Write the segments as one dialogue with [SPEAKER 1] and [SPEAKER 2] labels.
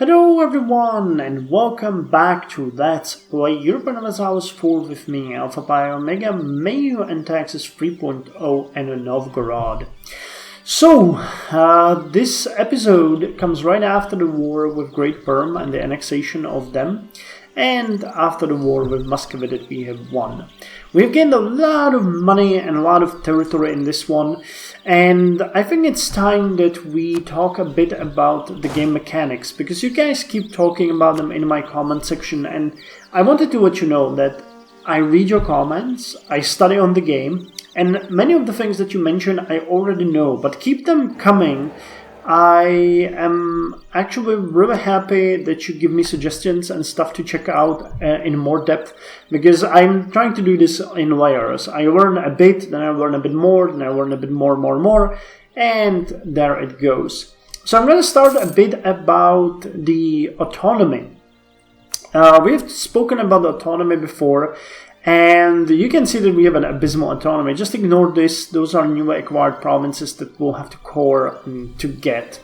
[SPEAKER 1] Hello everyone and welcome back to Let's Play Europa Universalis 4 with me, Alpha Pi Omega, Meiou Taxes 3.0 and Novgorod. So, this episode comes right after the war with Great Perm and the annexation of them, and after the war with Muscovy that we have won. We've gained a lot of money and a lot of territory in this one, and I think it's time that we talk a bit about the game mechanics, because you guys keep talking about them in my comment section, and I wanted to let you know that I read your comments, I study on the game, and many of the things that you mention I already know, but keep them coming. I am actually really happy that you give me suggestions and stuff to check out in more depth, because I'm trying to do this in layers. I learn a bit, then I learn a bit more, then I learn a bit more, and there it goes. So I'm going to start a bit about the autonomy. We've spoken about the autonomy before, and you can see that we have an abysmal autonomy. Just ignore this, those are newly acquired provinces that we'll have to core to get.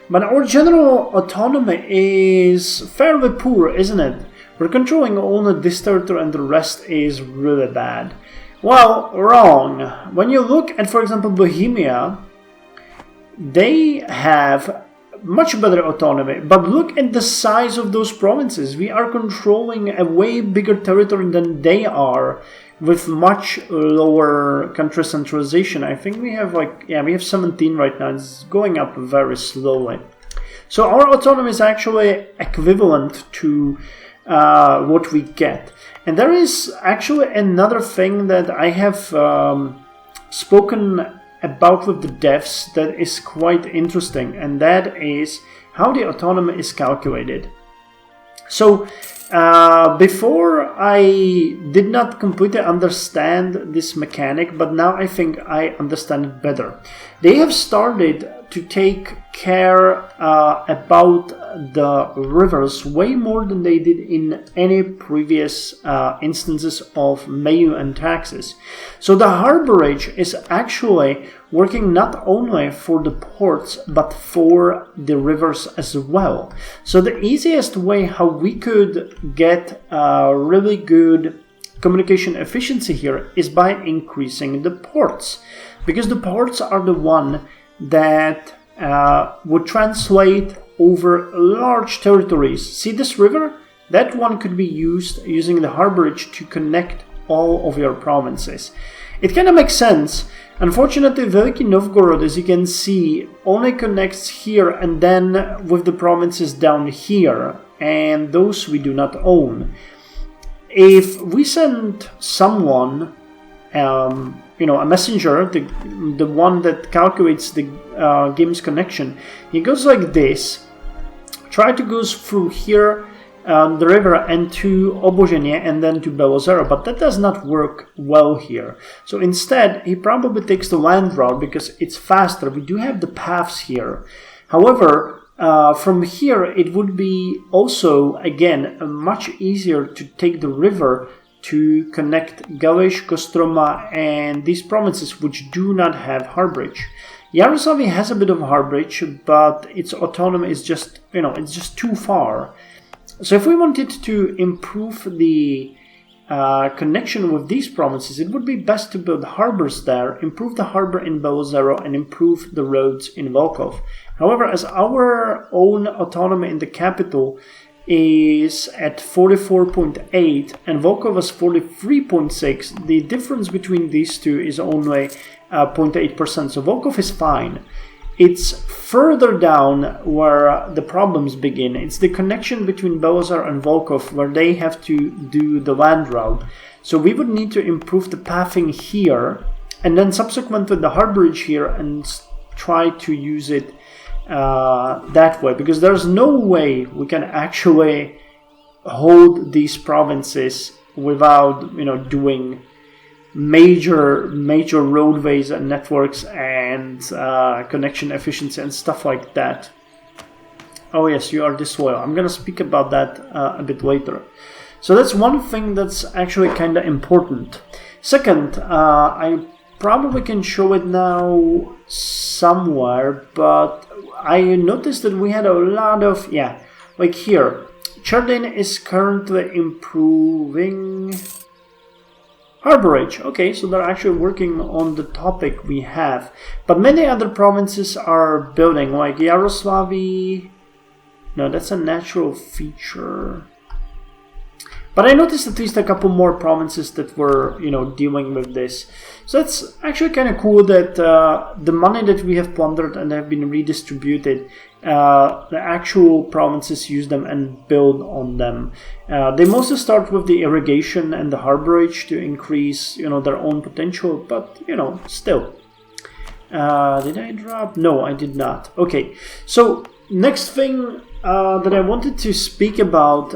[SPEAKER 1] But our general autonomy is fairly poor, isn't it? We're controlling only this territory and the rest is really bad. Well, wrong. When you look at, for example, Bohemia, they have much better autonomy, but look at the size of those provinces. We are controlling a way bigger territory than they are, with much lower country centralization. I think we have we have 17 right now. It's going up very slowly. So our autonomy is actually equivalent to what we get. And there is actually another thing that I have spoken about with the devs that is quite interesting, and that is how the autonomy is calculated. So before I did not completely understand this mechanic, but now I think I understand it better. They have started to take care about the rivers way more than they did in any previous instances of Meiou Taxes. So the harborage is actually working not only for the ports but for the rivers as well. So the easiest way how we could get really good communication efficiency here is by increasing the ports, because the ports are the one that would translate over large territories. See this river? That one could be used using the harborage to connect all of your provinces. It kind of makes sense. Unfortunately, Veliki Novgorod, as you can see, only connects here and then with the provinces down here, and those we do not own. If we send someone, a messenger, the one that calculates the game's connection, he goes like this, try to go through here, the river, and to Obozhenie and then to Belozero, but that does not work well here. So instead, he probably takes the land route because it's faster. We do have the paths here. However, from here, it would be also, again, much easier to take the river to connect Galish, Kostroma, and these provinces which do not have harborage. Yaroslavl has a bit of harborage, but its autonomy is just, it's just too far. So if we wanted to improve the connection with these provinces, it would be best to build harbors there, improve the harbor in Belozero, and improve the roads in Volkov. However, as our own autonomy in the capital is at 44.8 and Volkov is 43.6, the difference between these two is only 0.8%, so Volkov is fine. It's further down where the problems begin. It's the connection between Belozero and Volkov where they have to do the land route. So we would need to improve the pathing here, and then subsequently the harborage here, and try to use it that way, because there's no way we can actually hold these provinces without doing major roadways and networks and connection efficiency and stuff like that. Oh yes, you are disloyal. I'm gonna speak about that a bit later. So that's one thing that's actually kind of important. Second, I probably can show it now somewhere, but I noticed that we had a lot of Like here, Chardin is currently improving harborage. Okay, so they're actually working on the topic we have. But many other provinces are building, like Yaroslavy. No, that's a natural feature. But I noticed at least a couple more provinces that were, dealing with this. So it's actually kind of cool that the money that we have plundered and have been redistributed, the actual provinces use them and build on them. They mostly start with the irrigation and the harborage to increase, their own potential. But, still. Did I drop? No, I did not. Okay, so next thing that I wanted to speak about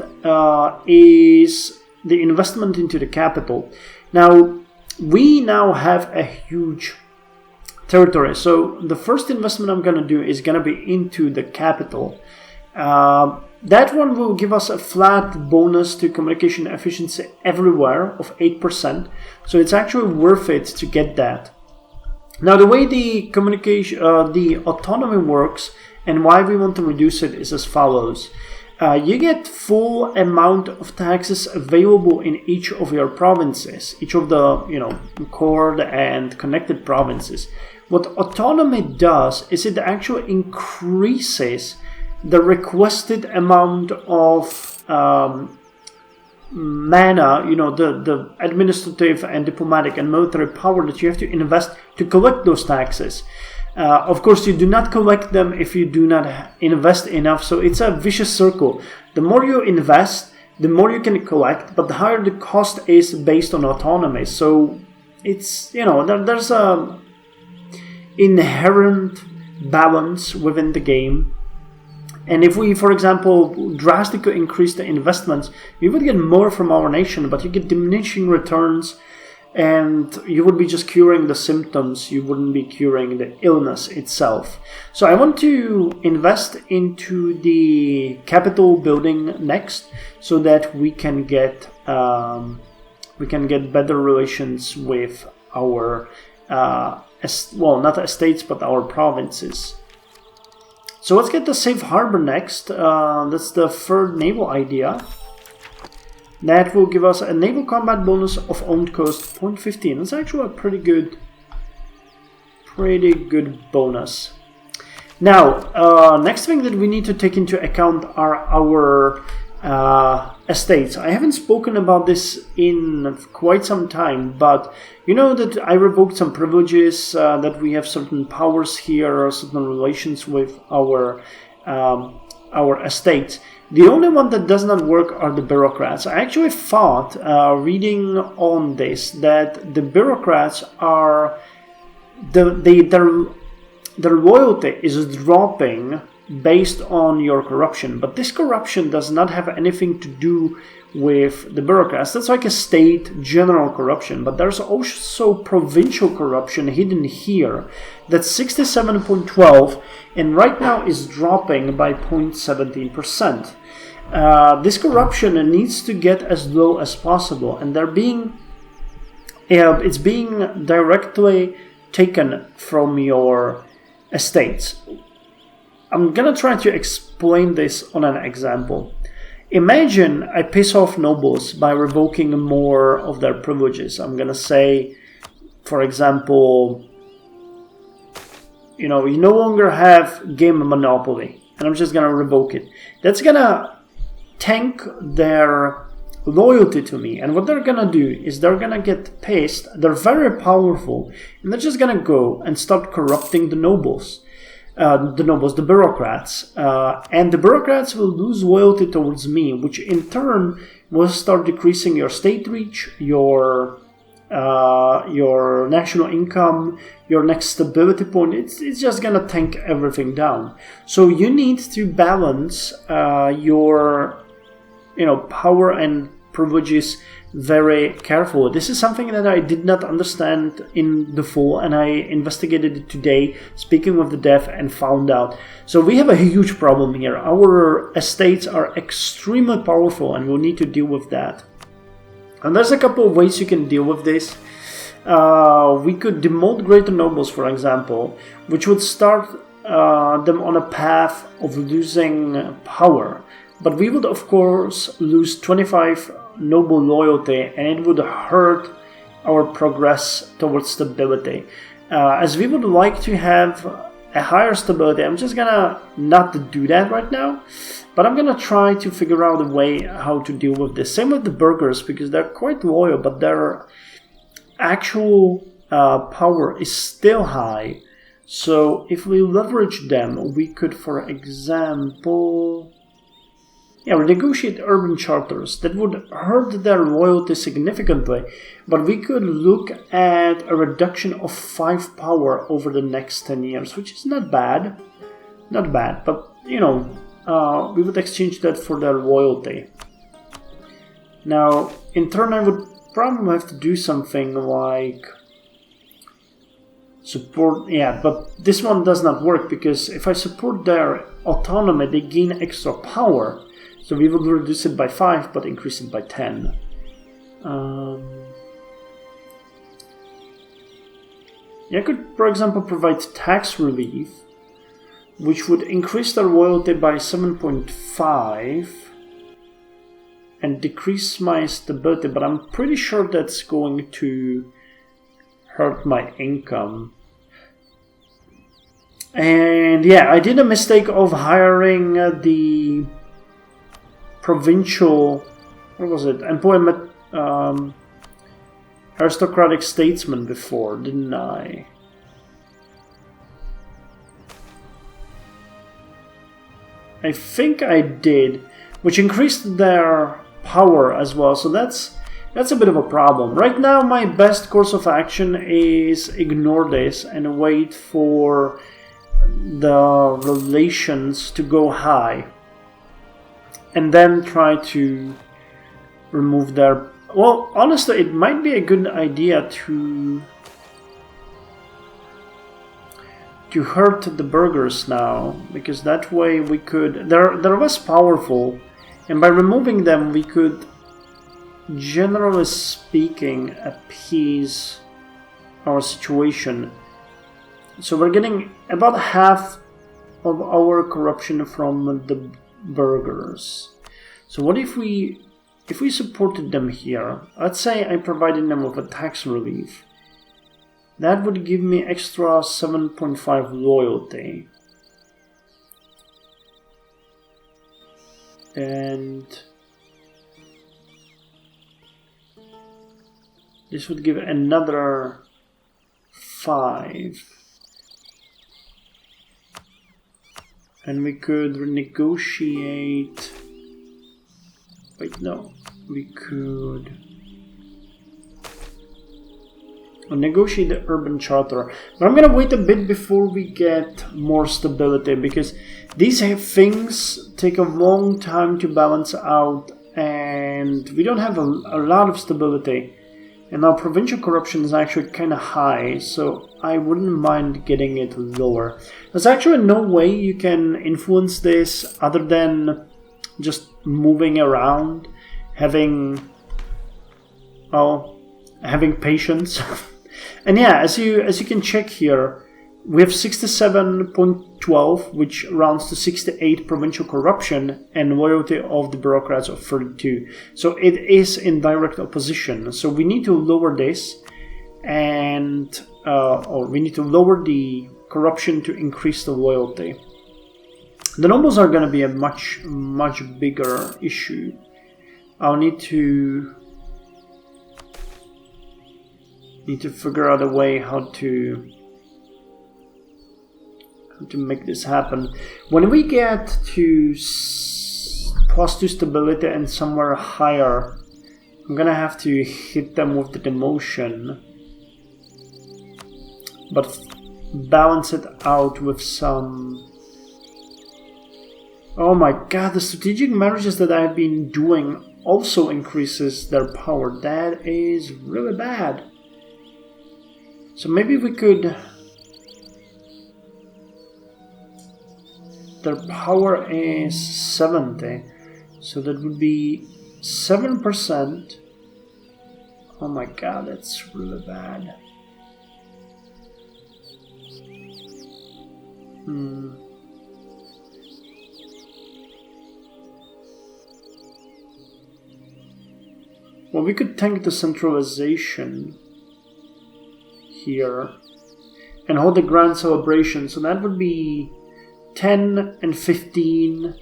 [SPEAKER 1] is the investment into the capital. Now, we now have a huge territory. So the first investment I'm going to do is going to be into the capital. That one will give us a flat bonus to communication efficiency everywhere of 8%. So it's actually worth it to get that. Now, the way the the autonomy works and why we want to reduce it is as follows. You get full amount of taxes available in each of your provinces, each of the, core and connected provinces. What autonomy does is it actually increases the requested amount of mana, the administrative and diplomatic and military power that you have to invest to collect those taxes. Of course, you do not collect them if you do not invest enough, so it's a vicious circle. The more you invest, the more you can collect, but the higher the cost is based on autonomy. So it's, there's a inherent balance within the game. And if we, for example, drastically increase the investments, we would get more from our nation, but you get diminishing returns, and you would be just curing the symptoms. You wouldn't be curing the illness itself. So I want to invest into the capital building next, so that we can get better relations with our not estates, but our provinces. So let's get the safe harbor next. That's the third naval idea. That will give us a naval combat bonus of owned coast 0.15. That's actually a pretty good bonus. Now, next thing that we need to take into account are our estates. I haven't spoken about this in quite some time, but you know that I revoked some privileges, that we have certain powers here, or certain relations with our estates. The only one that does not work are the bureaucrats. I actually thought, reading on this, that the bureaucrats are their loyalty is dropping based on your corruption, but this corruption does not have anything to do with the bureaucrats. That's like a state general corruption, but there's also provincial corruption hidden here. That's 67.12, and right now is dropping by 0.17%. This corruption needs to get as low as possible, and it's being directly taken from your estates. I'm gonna try to explain this on an example. Imagine I piss off nobles by revoking more of their privileges. I'm gonna say, for example, you no longer have game monopoly, and I'm just gonna revoke it. That's gonna tank their loyalty to me, and what they're gonna do is they're gonna get pissed. They're very powerful, and they're just gonna go and start corrupting the nobles. The bureaucrats, and the bureaucrats will lose loyalty towards me, which in turn will start decreasing your state reach, your national income, your next stability point. It's just gonna tank everything down. So you need to balance your power and privileges very carefully. This is something that I did not understand in the full, and I investigated it today, speaking with the dev, and found out. So we have a huge problem here. Our estates are extremely powerful, and we'll need to deal with that. And there's a couple of ways you can deal with this. We could demote greater nobles, for example, which would start them on a path of losing power. But we would, of course, lose 25 noble loyalty, and it would hurt our progress towards stability. As we would like to have a higher stability, I'm just gonna not do that right now, but I'm gonna try to figure out a way how to deal with this. Same with the burghers, because they're quite loyal, but their actual power is still high. So if we leverage them, we could, for example, renegotiate urban charters. That would hurt their loyalty significantly, but we could look at a reduction of 5 power over the next 10 years, which is not bad. Not bad, but, you know, we would exchange that for their loyalty. Now, in turn, I would probably have to do something like support, but this one does not work, because if I support their autonomy, they gain extra power. So we would reduce it by 5, but increase it by 10. I could, for example, provide tax relief, which would increase their loyalty by 7.5 and decrease my stability, but I'm pretty sure that's going to hurt my income. And yeah, I did a mistake of hiring the provincial, what was it, employment aristocratic statesman before, didn't I? I think I did, which increased their power as well, so that's a bit of a problem. Right now my best course of action is ignore this and wait for the relations to go high, and then try to remove their... Well, honestly, it might be a good idea to hurt the burghers now, because that way we could... They're less powerful, and by removing them we could, generally speaking, appease our situation. So we're getting about half of our corruption from the burghers. So what if we supported them here? Let's say I provided them with a tax relief. That would give me extra 7.5 loyalty. And this would give another 5. And we could renegotiate... Wait, no. We could negotiate the urban charter. But I'm gonna wait a bit before we get more stability, because these things take a long time to balance out, and we don't have a lot of stability. And our provincial corruption is actually kind of high, so I wouldn't mind getting it lower. There's actually no way you can influence this other than just moving around, having patience. And yeah, as you can check here, we have 67.12, which rounds to 68 provincial corruption, and loyalty of the bureaucrats of 32. So it is in direct opposition. So we need to lower this, and or we need to lower the corruption to increase the loyalty. The nobles are going to be a much bigger issue. I'll need to figure out a way how to make this happen. When we get to +2 stability and somewhere higher, I'm gonna have to hit them with the demotion, but balance it out with some... Oh my god, the strategic marriages that I've been doing also increases their power. That is really bad. So maybe we could... Their power is 70, so that would be 7%. Oh my god, that's really bad. Well, we could tank the centralization here and hold the grand celebration. So that would be 10 and 15.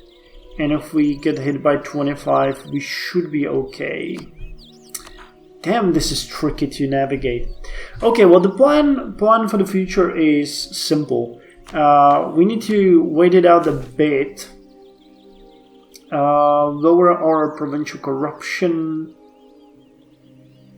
[SPEAKER 1] And if we get hit by 25, we should be okay. Damn, this is tricky to navigate. Okay, well, the plan for the future is simple. We need to wait it out a bit. Lower our provincial corruption.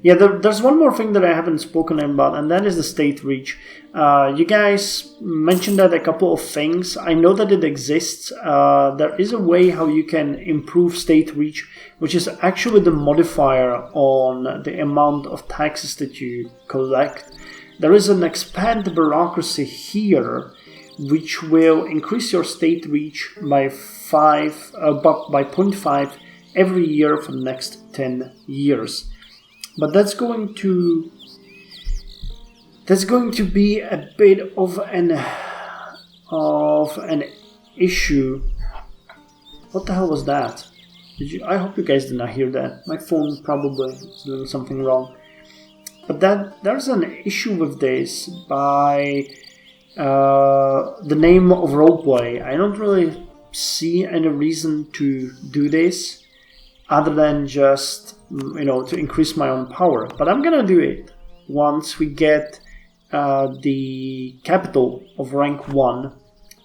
[SPEAKER 1] Yeah, there's one more thing that I haven't spoken about, and that is the state reach. You guys mentioned that a couple of things. I know that it exists. There is a way how you can improve state reach, which is actually the modifier on the amount of taxes that you collect. There is an expand bureaucracy here, which will increase your state reach by 0.5 every year for the next 10 years. But that's going to be a bit of an issue. What the hell was that? I hope you guys did not hear that. My phone probably is doing something wrong. But there's an issue with this by the name of roleplay. I don't really see any reason to do this other than just, to increase my own power. But I'm gonna do it once we get the capital of rank 1,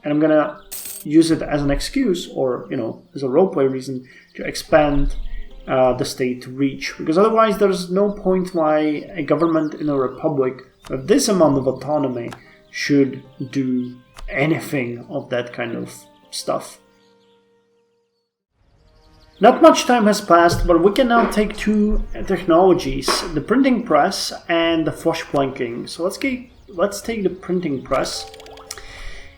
[SPEAKER 1] and I'm gonna use it as an excuse, or as a roleplay reason, to expand the state reach, because otherwise there's no point why a government in a republic with this amount of autonomy should do anything of that kind of stuff. Not much time has passed, but we can now take two technologies, the printing press and the flush planking. So let's take the printing press.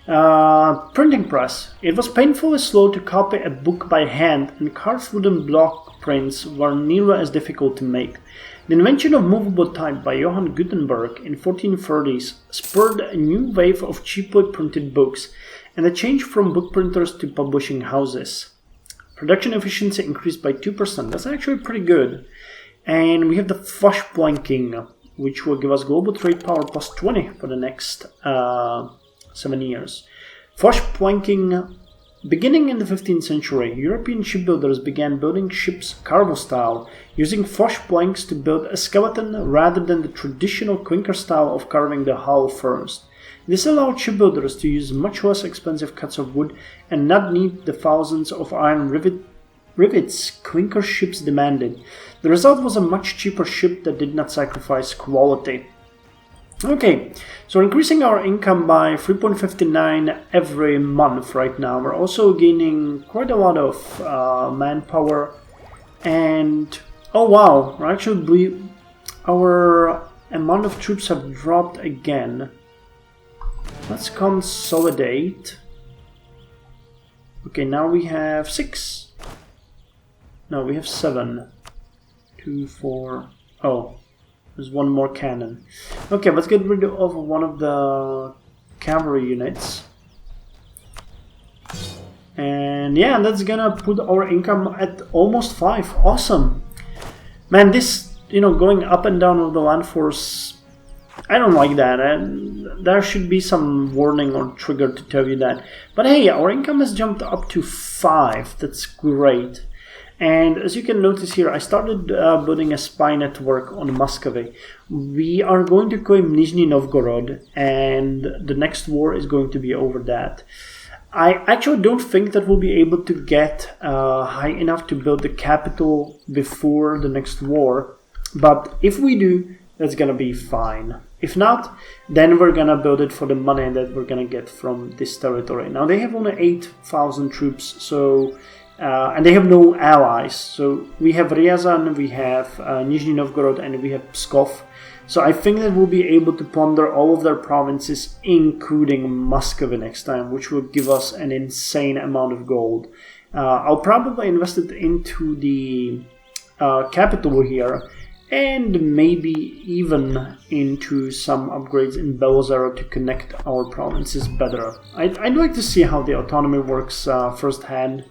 [SPEAKER 1] Printing press. It was painfully slow to copy a book by hand, and carved wooden block prints were nearly as difficult to make. The invention of movable type by Johann Gutenberg in 1430s spurred a new wave of cheaply printed books, and a change from book printers to publishing houses. Production efficiency increased by 2%. That's actually pretty good. And we have the flush planking, which will give us global trade power plus 20 for the next 7 years. Flush planking, beginning in the 15th century, European shipbuilders began building ships cargo style, using flush planks to build a skeleton rather than the traditional clinker style of carving the hull first. This allowed shipbuilders to use much less expensive cuts of wood and not need the thousands of iron rivets clinker ships demanded. The result was a much cheaper ship that did not sacrifice quality. Okay, so we're increasing our income by 3.59 every month right now. We're also gaining quite a lot of manpower, and oh wow, our amount of troops have dropped again. Let's consolidate. Okay, now we have 6. No, we have 7. 2, 4. Oh, there's one more cannon. Okay, let's get rid of one of the cavalry units. And yeah, that's gonna put our income at almost 5. Awesome. Man, this, going up and down of the land force, I don't like that, and there should be some warning or trigger to tell you that. But hey, our income has jumped up to 5. That's great. And as you can notice here, I started building a spy network on Muscovy. We are going to claim Nizhny Novgorod, and the next war is going to be over that. I actually don't think that we'll be able to get high enough to build the capital before the next war. But if we do, that's gonna be fine. If not, then we're gonna build it for the money that we're gonna get from this territory. Now they have only 8,000 troops, so and they have no allies. So we have Ryazan, we have Nizhny Novgorod, and we have Pskov. So I think that we'll be able to plunder all of their provinces, including Muscovy next time, which will give us an insane amount of gold. I'll probably invest it into the capital here, and maybe even into some upgrades in Belozero to connect our provinces better. I'd like to see how the autonomy works firsthand.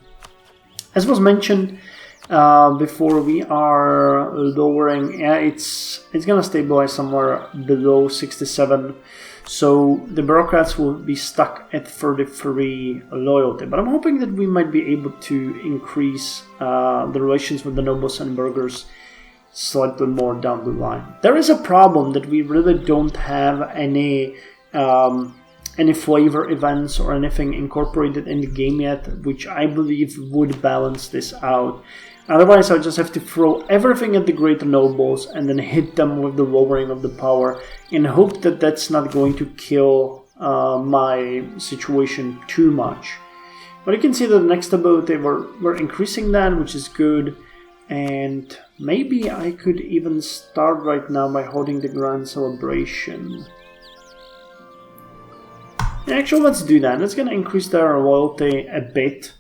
[SPEAKER 1] As was mentioned, before we are lowering. Yeah, it's gonna stabilize somewhere below 67. So the bureaucrats will be stuck at 33 loyalty. But I'm hoping that we might be able to increase the relations with the nobles and burghers slightly more down the line. There is a problem that we really don't have any flavor events or anything incorporated in the game yet, which I believe would balance this out. Otherwise, I'll just have to throw everything at the greater nobles and then hit them with the lowering of the power in hope that that's not going to kill my situation too much. But you can see that the next ability, we're increasing that, which is good. And maybe I could even start right now by holding the Grand Celebration. Actually, let's do that. That's going to increase their loyalty a bit.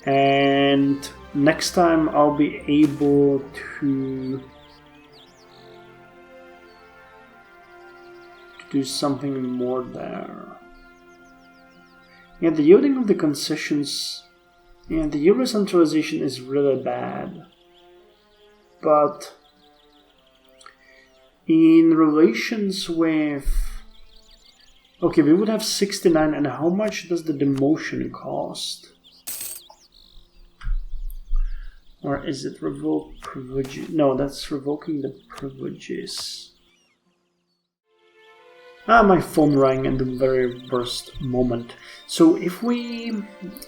[SPEAKER 1] And next time I'll be able to do something more there. Yeah, the yielding of the concessions. Yeah, the Euro centralization is really bad. But in relations with... Okay, we would have 69, and how much does the demotion cost? Or is it revoke privileges? No, that's revoking the privileges. My phone rang in the very worst moment. So if we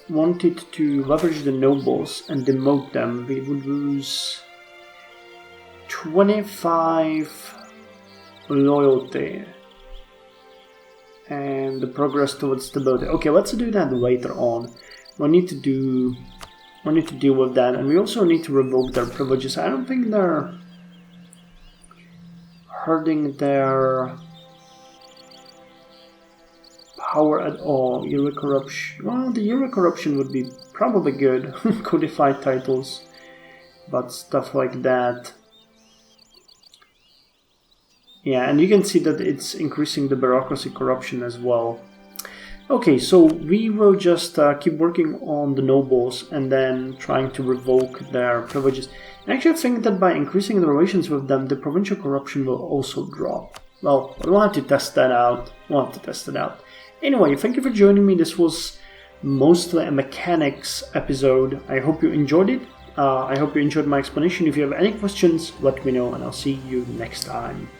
[SPEAKER 1] wanted to leverage the nobles and demote them, we would lose 25 loyalty and the progress towards stability. Okay, let's do that later on. We need to deal with that, and we also need to revoke their privileges. I don't think they're hurting their power at all. Euro corruption. Well, the Euro corruption would be probably good. Codified titles, but stuff like that. Yeah, and you can see that it's increasing the bureaucracy corruption as well. Okay, so we will just keep working on the nobles and then trying to revoke their privileges. I actually think that by increasing the relations with them, the provincial corruption will also drop. Well, we'll have to test that out. Anyway, thank you for joining me. This was mostly a mechanics episode. I hope you enjoyed it. I hope you enjoyed my explanation. If you have any questions, let me know, and I'll see you next time.